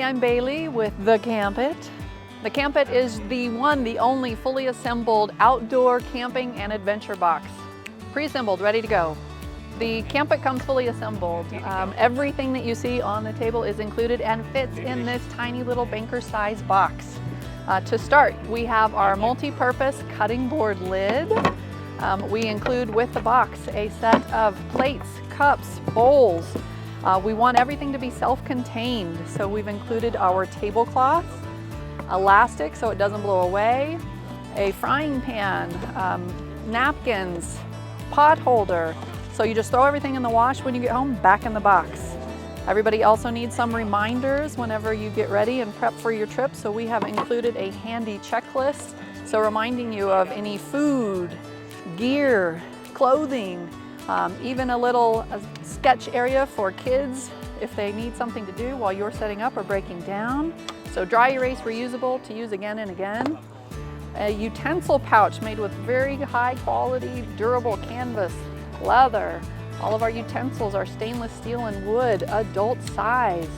I'm Bailey with the CampIt. The CampIt is the only fully assembled outdoor camping and adventure box. Pre-assembled, ready to go. The CampIt comes fully assembled. Everything that you see on the table is included and fits in this tiny little banker size box. To start, we have our multi-purpose cutting board lid. We include with the box a set of plates, cups, bowls. We want everything to be self-contained, so we've included our tablecloth, elastic so it doesn't blow away, a frying pan, napkins, pot holder. So you just throw everything in the wash when you get home, back in the box. Everybody also needs some reminders whenever you get ready and prep for your trip, so we have included a handy checklist, so reminding you of any food, gear, clothing, even a little sketch area for kids if they need something to do while you're setting up or breaking down. So dry erase reusable to use again and again. A utensil pouch made with very high quality, durable canvas, leather. All of our utensils are stainless steel and wood, adult size.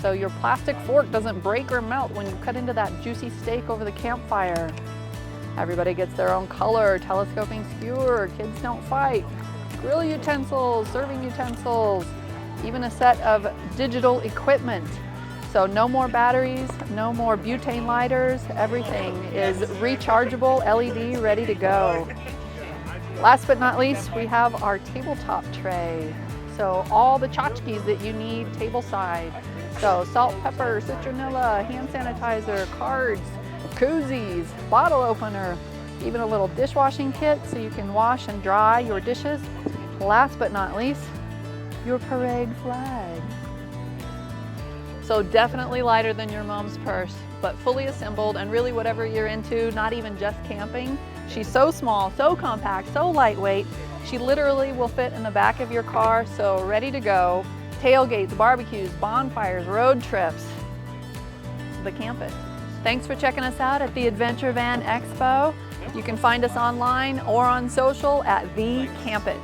So your plastic fork doesn't break or melt when you cut into that juicy steak over the campfire. Everybody gets their own color, telescoping skewer, kids don't fight. Grill utensils, serving utensils, even a set of digital equipment. So no more batteries, no more butane lighters, everything is rechargeable, LED, ready to go. Last but not least, we have our tabletop tray. So all the tchotchkes that you need tableside. So salt, pepper, citronella, hand sanitizer, cards, koozies, bottle opener, even a little dishwashing kit so you can wash and dry your dishes. Last but not least, your parade flag. So definitely lighter than your mom's purse, but fully assembled and really whatever you're into, not even just camping. She's so small, so compact, so lightweight. She literally will fit in the back of your car, so ready to go. Tailgates, barbecues, bonfires, road trips. The CampIt. Thanks for checking us out at the Adventure Van Expo. You can find us online or on social at the CampIt.